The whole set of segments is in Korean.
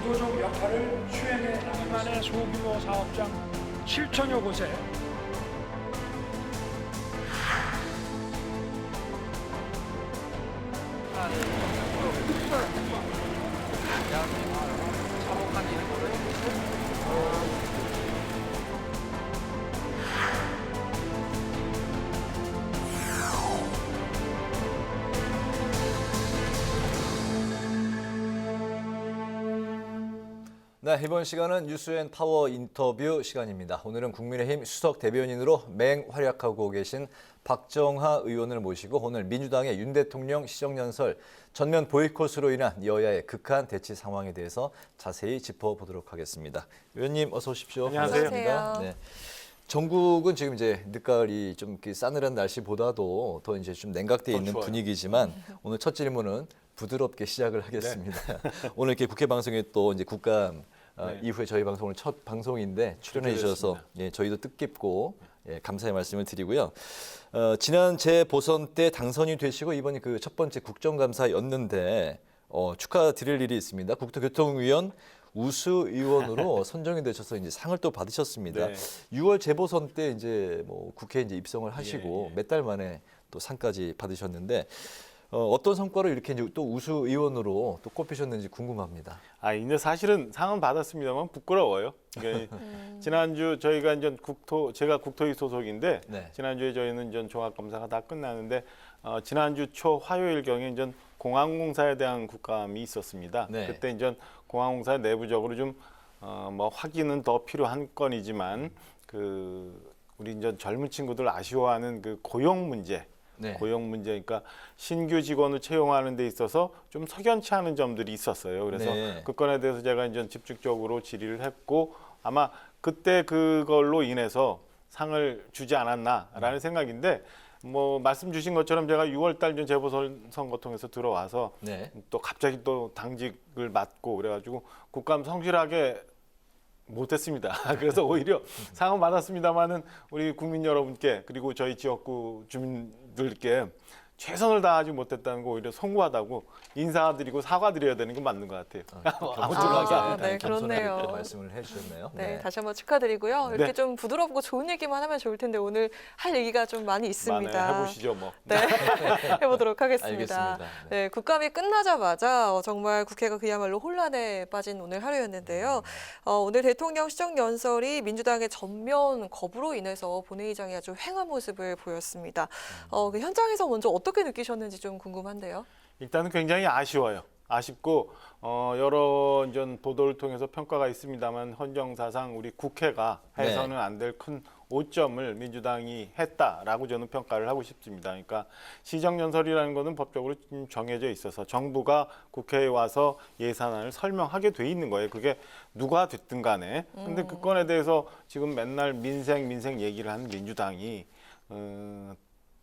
구조적 역할을 수행해 나가만의 소규모 사업장 7천여 곳에 네, 이번 시간은 뉴스앤파워 인터뷰 시간입니다. 오늘은 국민의힘 수석 대변인으로 맹활약하고 계신 박정하 의원을 모시고 오늘 민주당의 윤 대통령 시정연설 전면 보이콧으로 인한 여야의 극한 대치 상황에 대해서 자세히 짚어보도록 하겠습니다. 의원님 어서 오십시오. 안녕하세요. 반갑습니다. 네. 전국은 지금 이제 늦가을이 좀 이렇게 싸늘한 날씨보다도 더 이제 좀 냉각돼 있는 추워요. 분위기지만 오늘 첫 질문은 부드럽게 시작을 하겠습니다. 오늘 이렇게 국회 방송에 또 이제 국감 이후에 저희 방송 오늘 첫 방송인데 출연해 주셔서 예, 저희도 뜻깊고 예, 감사의 말씀을 드리고요. 지난 재보선 때 당선이 되시고 이번이 그 첫 번째 국정감사였는데 축하드릴 일이 있습니다. 국토교통위원 우수 의원으로 선정이 되셔서 이제 상을 또 받으셨습니다. 네. 6월 재보선 때 이제 뭐 국회에 이제 입성을 하시고 예. 몇 달 만에 또 상까지 받으셨는데 어떤 성과로 이렇게 이제 또 우수 의원으로 또 꼽히셨는지 궁금합니다. 이제 사실은 상은 받았습니다만 부끄러워요. 그러니까 지난주 저희가 이제 제가 국토위 소속인데 네. 지난주에 저희는 이제 종합감사가 다 끝나는데 지난주 초 화요일경에 이제 공항공사에 대한 국감이 있었습니다. 네. 그때 이제 공항공사 내부적으로 좀 뭐 확인은 더 필요한 건이지만 우리 이제 젊은 친구들 아쉬워하는 그 고용 문제. 네. 고용 문제니까 신규 직원을 채용하는 데 있어서 좀 석연치 않은 점들이 있었어요. 그래서 네. 그 건에 대해서 제가 이제 집중적으로 질의를 했고 아마 그때 그걸로 인해서 상을 주지 않았나라는 생각인데 뭐 말씀 주신 것처럼 제가 6월 달 재보선 선거 통해서 들어와서 네. 또 갑자기 또 당직을 맡고 그래가지고 국감 성실하게 못했습니다. 그래서 오히려 상은 받았습니다만은 우리 국민 여러분께 그리고 저희 지역구 주민들께 최선을 다하지 못했다는 거 오히려 송구하다고 인사드리고 사과드려야 되는 건 맞는 것 같아요. 겸손하게 네, 그렇네요. 겸손하게 말씀을 해주셨네요. 네, 다시 한번 축하드리고요. 이렇게 네. 좀 부드럽고 좋은 얘기만 하면 좋을 텐데 오늘 할 얘기가 좀 많이 있습니다. 해보시죠 뭐. 네, 해보도록 하겠습니다. 알겠습니다. 네, 국감이 끝나자마자 정말 국회가 그야말로 혼란에 빠진 오늘 하루였는데요. 오늘 대통령 시정연설이 민주당의 전면 거부로 인해서 본회의장이 아주 횡한 모습을 보였습니다. 그 현장에서 먼저 어떻게 느끼셨는지 좀 궁금한데요. 일단은 굉장히 아쉬워요. 아쉽고 여러 전 보도를 통해서 평가가 있습니다만 헌정사상 우리 국회가 해서는 안 될 큰 오점을 민주당이 했다라고 저는 평가를 하고 싶습니다. 그러니까 시정연설이라는 것은 법적으로 정해져 있어서 정부가 국회에 와서 예산안을 설명하게 돼 있는 거예요. 그게 누가 됐든 간에. 근데 그 건에 대해서 지금 맨날 민생 얘기를 하는 민주당이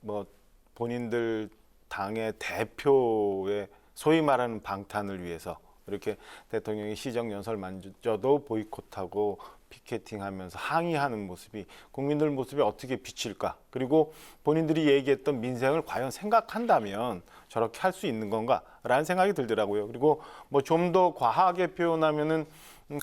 뭐 본인들 당의 대표의 소위 말하는 방탄을 위해서 이렇게 대통령이 시정연설만저도 보이콧하고 피켓팅하면서 항의하는 모습이 국민들 모습에 어떻게 비칠까? 그리고 본인들이 얘기했던 민생을 과연 생각한다면 저렇게 할 수 있는 건가라는 생각이 들더라고요. 그리고 뭐 좀 더 과하게 표현하면은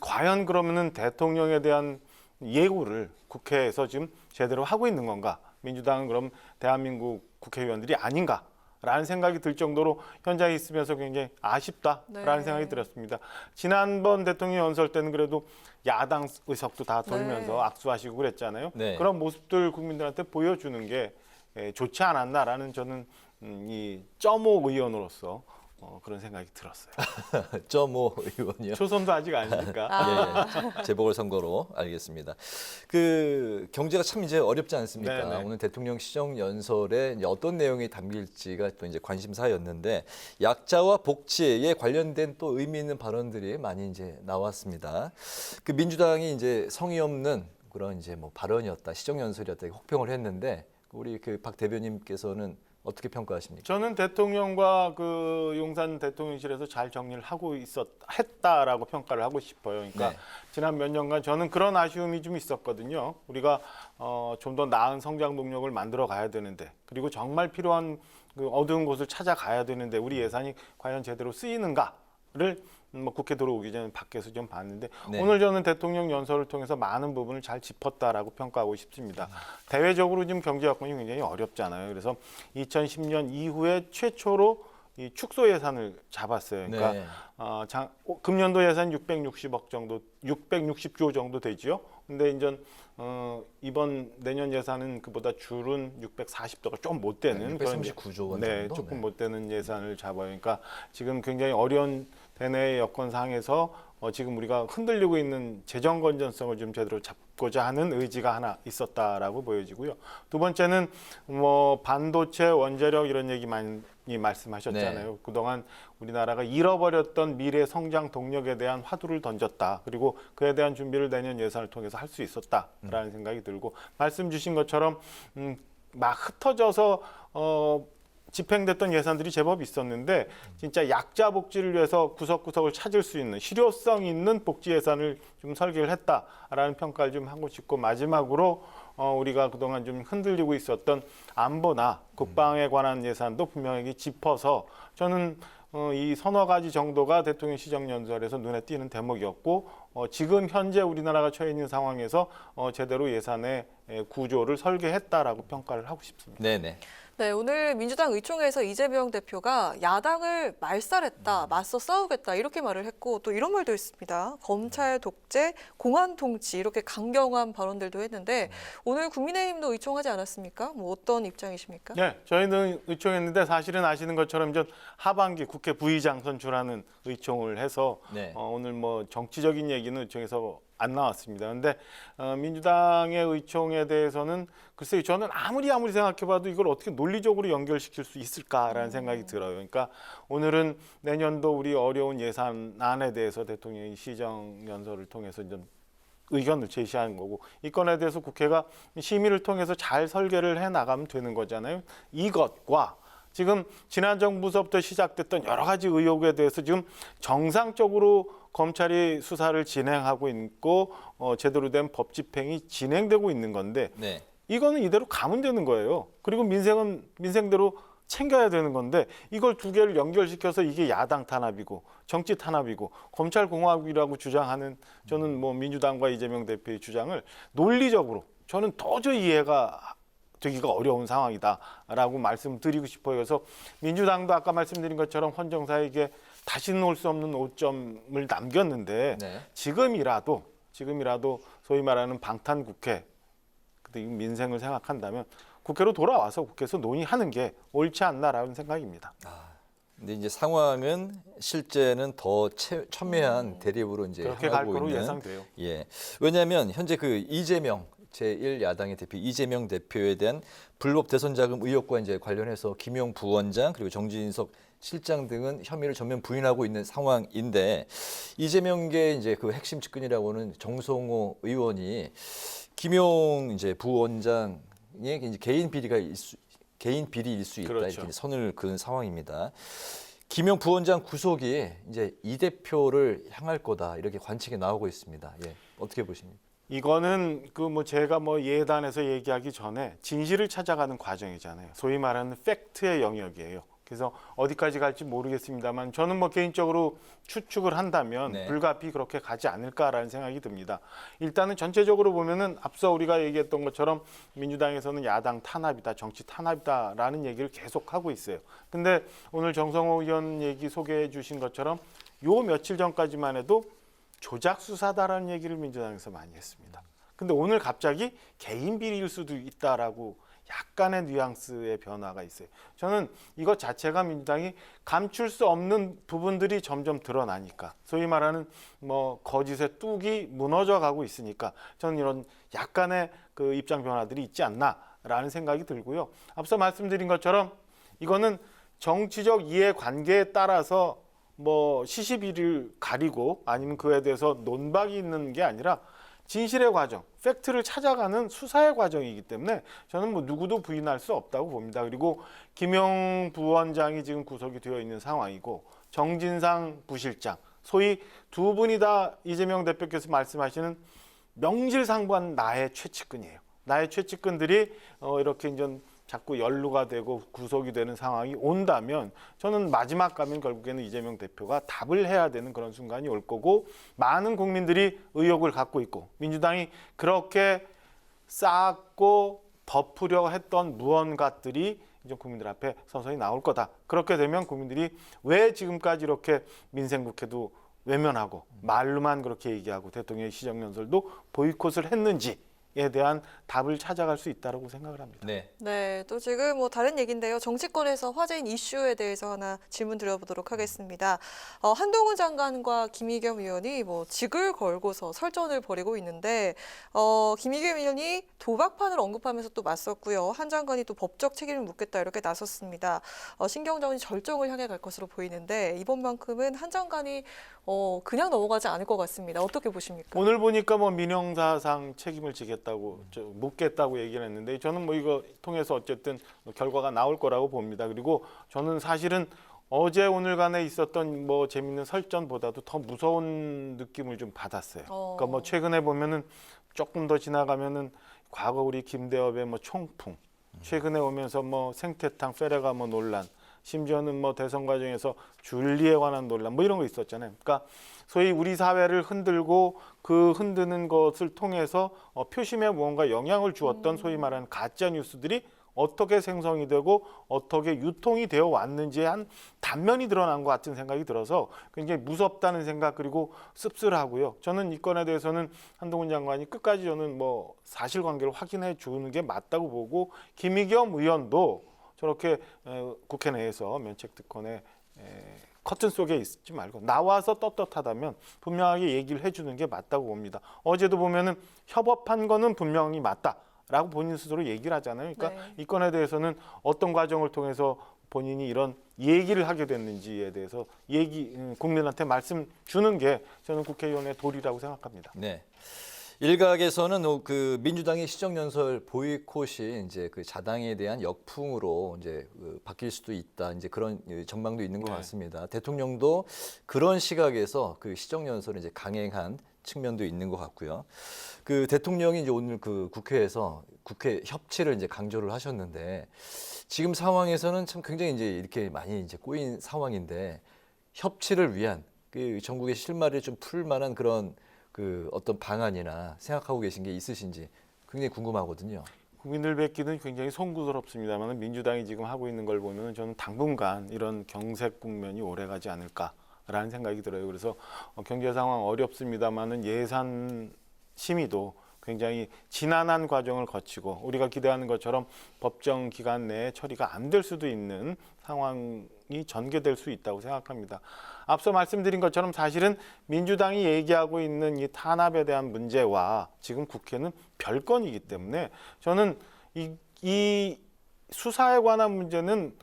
과연 그러면은 대통령에 대한 예우를 국회에서 지금 제대로 하고 있는 건가? 민주당은 그럼 대한민국 국회의원들이 아닌가? 라는 생각이 들 정도로 현장에 있으면서 굉장히 아쉽다라는 네. 생각이 들었습니다. 지난번 대통령 연설 때는 그래도 야당 의석도 다 돌면서 네. 악수하시고 그랬잖아요. 네. 그런 모습들 국민들한테 보여주는 게 좋지 않았나라는 저는 이 점오 의원으로서 그런 생각이 들었어요. 5 의원이요. 초선도 아직 아니니까. 예, 재보궐선거로 알겠습니다. 그 경제가 참 이제 어렵지 않습니까? 네네. 오늘 대통령 시정 연설에 이제 어떤 내용이 담길지가 또 이제 관심사였는데 약자와 복지에 관련된 또 의미 있는 발언들이 많이 이제 나왔습니다. 그 민주당이 이제 성의 없는 그런 이제 뭐 발언이었다, 시정 연설이었다 이렇게 혹평을 했는데 우리 그 박 대변인께서는 어떻게 평가하십니까? 저는 대통령과 그 용산 대통령실에서 잘 정리를 하고 했다라고 평가를 하고 싶어요. 그러니까 네. 지난 몇 년간 저는 그런 아쉬움이 좀 있었거든요. 우리가 좀 더 나은 성장 동력을 만들어 가야 되는데, 그리고 정말 필요한 그 어두운 곳을 찾아가야 되는데 우리 예산이 과연 제대로 쓰이는가를 뭐 국회 들어오기 전에 밖에서 좀 봤는데 네. 오늘 저는 대통령 연설을 통해서 많은 부분을 잘 짚었다라고 평가하고 싶습니다. 대외적으로 지금 경제 여건이 굉장히 어렵잖아요. 그래서 2010년 이후에 최초로 이 축소 예산을 잡았어요. 그러니까 네. 금년도 예산 660억 정도, 660조 정도 되지요. 근데 이제 이번 내년 예산은 그보다 줄은 640조가 좀 못 되는 그런 639조 원 네, 정도. 조금 네. 못 되는 예산을 잡아요. 그러니까 지금 굉장히 어려운 대내 여건상에서 지금 우리가 흔들리고 있는 재정 건전성을 좀 제대로 잡고자 하는 의지가 하나 있었다라고 보여지고요. 두 번째는 뭐 반도체, 원자력 이런 얘기 많이 말씀하셨잖아요. 네. 그동안 우리나라가 잃어버렸던 미래 성장 동력에 대한 화두를 던졌다. 그리고 그에 대한 준비를 내년 예산을 통해서 할 수 있었다라는 생각이 들고 말씀 주신 것처럼 막 흩어져서 집행됐던 예산들이 제법 있었는데 진짜 약자 복지를 위해서 구석구석을 찾을 수 있는 실효성 있는 복지 예산을 좀 설계를 했다라는 평가를 좀 하고 싶고 마지막으로 우리가 그동안 좀 흔들리고 있었던 안보나 국방에 관한 예산도 분명히 짚어서 저는 이 서너 가지 정도가 대통령 시정연설에서 눈에 띄는 대목이었고 지금 현재 우리나라가 처해 있는 상황에서 제대로 예산의 구조를 설계했다라고 평가를 하고 싶습니다. 네네. 네, 오늘 민주당 의총에서 이재명 대표가 야당을 말살했다, 맞서 싸우겠다 이렇게 말을 했고 또 이런 말도 있습니다. 검찰 독재, 공안 통치 이렇게 강경한 발언들도 했는데 오늘 국민의힘도 의총하지 않았습니까? 뭐 어떤 입장이십니까? 네, 저희는 의총했는데 사실은 아시는 것처럼 이제 하반기 국회 부의장 선출하는 의총을 해서 네. 오늘 뭐 정치적인 얘기는 의총에서 안 나왔습니다. 그런데 민주당의 의총에 대해서는 글쎄요, 저는 아무리 생각해봐도 이걸 어떻게 논리적으로 연결시킬 수 있을까라는 생각이 들어요. 그러니까 오늘은 내년도 우리 어려운 예산안에 대해서 대통령이 시정연설을 통해서 좀 의견을 제시하는 거고 이 건에 대해서 국회가 심의를 통해서 잘 설계를 해 나가면 되는 거잖아요. 이것과 지금 지난 정부서부터 시작됐던 여러 가지 의혹에 대해서 지금 정상적으로 검찰이 수사를 진행하고 있고 제대로 된 법 집행이 진행되고 있는 건데 네. 이거는 이대로 가면 되는 거예요. 그리고 민생은 민생대로 챙겨야 되는 건데 이걸 두 개를 연결시켜서 이게 야당 탄압이고 정치 탄압이고 검찰 공화국이라고 주장하는 저는 뭐 민주당과 이재명 대표의 주장을 논리적으로 저는 도저히 이해가 되기가 어려운 상황이다라고 말씀드리고 싶어요. 그래서 민주당도 아까 말씀드린 것처럼 헌정사에게 다시는 올 수 없는 5점을 남겼는데 네. 지금이라도 소위 말하는 방탄국회 민생을 생각한다면 국회로 돌아와서 국회에서 논의하는 게 옳지 않나라는 생각입니다. 근데 이제 상황은 실제는 더 첨예한 대립으로 이제 그렇게 갈 향하고 거로 있는. 예상돼요. 예. 왜냐하면 현재 그 이재명 제1야당의 대표 이재명 대표에 대한 불법 대선 자금 의혹과 이제 관련해서 김용 부원장 그리고 정진석 실장 등은 혐의를 전면 부인하고 있는 상황인데 이재명계 이제 그 핵심 측근이라고는 정성호 의원이 김용 이제 부원장의 이제 개인 비리일 수 있다 그렇죠. 이렇게 선을 그은 상황입니다. 김용 부원장 구속이 이제 이 대표를 향할 거다 이렇게 관측이 나오고 있습니다. 예, 어떻게 보십니까? 이거는 그 뭐 제가 뭐 예단에서 얘기하기 전에 진실을 찾아가는 과정이잖아요. 소위 말하는 팩트의 영역이에요. 그래서 어디까지 갈지 모르겠습니다만 저는 뭐 개인적으로 추측을 한다면 네. 불가피 그렇게 가지 않을까라는 생각이 듭니다. 일단은 전체적으로 보면은 앞서 우리가 얘기했던 것처럼 민주당에서는 야당 탄압이다, 정치 탄압이다라는 얘기를 계속 하고 있어요. 근데 오늘 정성호 의원 얘기 소개해 주신 것처럼 요 며칠 전까지만 해도 조작 수사다라는 얘기를 민주당에서 많이 했습니다. 근데 오늘 갑자기 개인 비리일 수도 있다라고 약간의 뉘앙스의 변화가 있어요. 저는 이것 자체가 민주당이 감출 수 없는 부분들이 점점 드러나니까 소위 말하는 뭐 거짓의 뚝이 무너져 가고 있으니까 저는 이런 약간의 그 입장 변화들이 있지 않나라는 생각이 들고요. 앞서 말씀드린 것처럼 이거는 정치적 이해관계에 따라서 뭐 시시비를 가리고 아니면 그에 대해서 논박이 있는 게 아니라 진실의 과정, 팩트를 찾아가는 수사의 과정이기 때문에 저는 뭐 누구도 부인할 수 없다고 봅니다. 그리고 김용 부원장이 지금 구속이 되어 있는 상황이고 정진상 부실장, 소위 두 분이 다 이재명 대표께서 말씀하시는 명실상부한 나의 최측근이에요. 나의 최측근들이 이렇게 이제 자꾸 연루가 되고 구속이 되는 상황이 온다면 저는 마지막 가면 결국에는 이재명 대표가 답을 해야 되는 그런 순간이 올 거고 많은 국민들이 의혹을 갖고 있고 민주당이 그렇게 쌓고 덮으려 했던 무언가들이 이제 국민들 앞에 서서히 나올 거다. 그렇게 되면 국민들이 왜 지금까지 이렇게 민생국회도 외면하고 말로만 그렇게 얘기하고 대통령의 시정연설도 보이콧을 했는지 에 대한 답을 찾아갈 수 있다고 생각을 합니다. 네. 네, 또 지금 뭐 다른 얘기인데요. 정치권에서 화제인 이슈에 대해서 하나 질문 드려보도록 하겠습니다. 한동훈 장관과 김의겸 의원이 뭐 직을 걸고서 설전을 벌이고 있는데 김의겸 의원이 도박판을 언급하면서 또 맞섰고요. 한 장관이 또 법적 책임을 묻겠다 이렇게 나섰습니다. 신경전이 절정을 향해 갈 것으로 보이는데 이번만큼은 한 장관이 그냥 넘어가지 않을 것 같습니다. 어떻게 보십니까? 오늘 보니까 뭐 민형사상 책임을 지겠다고 묻겠다고 얘기를 했는데 저는 뭐 이거 통해서 어쨌든 결과가 나올 거라고 봅니다. 그리고 저는 사실은 어제 오늘간에 있었던 뭐 재밌는 설전보다도 더 무서운 느낌을 좀 받았어요. 그러니까 뭐 최근에 보면은 조금 더 지나가면은 과거 우리 김대엽의 뭐 총풍, 최근에 오면서 뭐 생태탕 페레가모 논란, 심지어는 뭐 대선 과정에서 줄리에 관한 논란 뭐 이런 거 있었잖아요. 그러니까 소위 우리 사회를 흔들고 그 흔드는 것을 통해서 표심에 무언가 영향을 주었던 소위 말하는 가짜 뉴스들이 어떻게 생성이 되고 어떻게 유통이 되어 왔는지에 한 단면이 드러난 것 같은 생각이 들어서 굉장히 무섭다는 생각 그리고 씁쓸하고요. 저는 이 건에 대해서는 한동훈 장관이 끝까지 저는 뭐 사실관계를 확인해 주는 게 맞다고 보고 김의겸 의원도 저렇게 국회 내에서 면책특권에 커튼 속에 있지 말고 나와서 떳떳하다면 분명하게 얘기를 해주는 게 맞다고 봅니다. 어제도 보면은 협업한 거는 분명히 맞다라고 본인 스스로 얘기를 하잖아요. 그러니까 네. 이 건에 대해서는 어떤 과정을 통해서 본인이 이런 얘기를 하게 됐는지에 대해서 국민한테 말씀 주는 게 저는 국회의원의 도리라고 생각합니다. 네. 일각에서는 그 민주당의 시정연설 보이콧이 이제 그 자당에 대한 역풍으로 이제 바뀔 수도 있다. 이제 그런 전망도 있는 것 네. 같습니다. 대통령도 그런 시각에서 그 시정연설을 이제 강행한 측면도 있는 것 같고요. 그 대통령이 이제 오늘 그 국회에서 국회 협치를 이제 강조를 하셨는데 지금 상황에서는 참 굉장히 이제 이렇게 많이 이제 꼬인 상황인데 협치를 위한 그 전국의 실마리를 좀 풀 만한 그런 그 어떤 방안이나 생각하고 계신 게 있으신지 굉장히 궁금하거든요. 국민들 뵙기는 굉장히 송구스럽습니다만 민주당이 지금 하고 있는 걸 보면 저는 당분간 이런 경색 국면이 오래가지 않을까라는 생각이 들어요. 그래서 경제 상황 어렵습니다만은 예산 심의도 굉장히 지난한 과정을 거치고 우리가 기대하는 것처럼 법정 기간 내에 처리가 안 될 수도 있는 상황이 전개될 수 있다고 생각합니다. 앞서 말씀드린 것처럼 사실은 민주당이 얘기하고 있는 이 탄압에 대한 문제와 지금 국회는 별건이기 때문에 저는 이 수사에 관한 문제는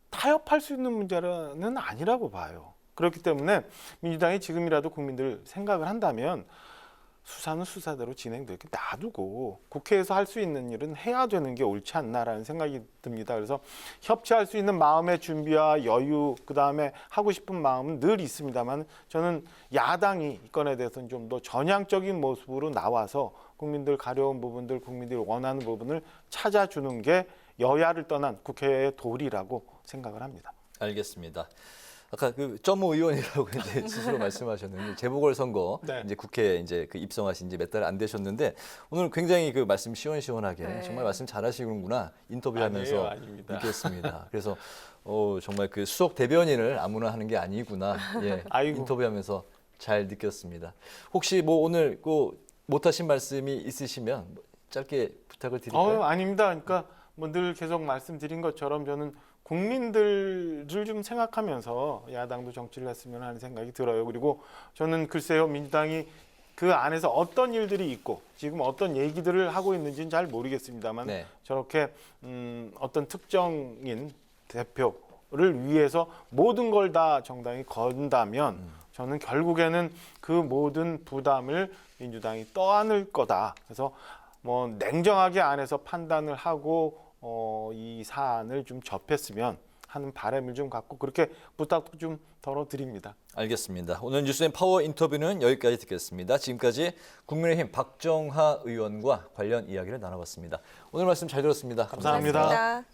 타협할 수 있는 문제는 아니라고 봐요. 그렇기 때문에 민주당이 지금이라도 국민들 생각을 한다면 수사는 수사대로 진행되게 놔두고 국회에서 할 수 있는 일은 해야 되는 게 옳지 않나라는 생각이 듭니다. 그래서 협치할 수 있는 마음의 준비와 여유, 그다음에 하고 싶은 마음은 늘 있습니다만 저는 야당이 이 건에 대해서는 좀 더 전향적인 모습으로 나와서 국민들 가려운 부분들, 국민들이 원하는 부분을 찾아주는 게 여야를 떠난 국회의 도리라고 생각을 합니다. 알겠습니다. 아까 그 점무 의원이라고 이제 스스로 말씀하셨는데 재보궐선거 네. 이제 국회에 이제 그 입성하신 지 몇 달 안 되셨는데 오늘 굉장히 그 말씀 시원시원하게 네. 정말 말씀 잘하시는구나 인터뷰하면서 아닙니다. 느꼈습니다. 그래서 정말 그 수석 대변인을 아무나 하는 게 아니구나. 예, 아이고. 인터뷰하면서 잘 느꼈습니다. 혹시 뭐 오늘 그 못하신 말씀이 있으시면 짧게 부탁을 드릴까요? 아닙니다. 그러니까 뭐 늘 계속 말씀드린 것처럼 저는 국민들을 좀 생각하면서 야당도 정치를 했으면 하는 생각이 들어요. 그리고 저는 글쎄요, 민주당이 그 안에서 어떤 일들이 있고 지금 어떤 얘기들을 하고 있는지는 잘 모르겠습니다만 네. 저렇게 어떤 특정인 대표를 위해서 모든 걸 다 정당이 건다면 저는 결국에는 그 모든 부담을 민주당이 떠안을 거다. 그래서 뭐 냉정하게 안에서 판단을 하고 이 사안을 좀 접했으면 하는 바람을 좀 갖고 그렇게 부탁도 좀 덜어드립니다. 알겠습니다. 오늘 뉴스엔 파워 인터뷰는 여기까지 듣겠습니다. 지금까지 국민의힘 박정하 의원과 관련 이야기를 나눠봤습니다. 오늘 말씀 잘 들었습니다. 감사합니다. 고맙습니다.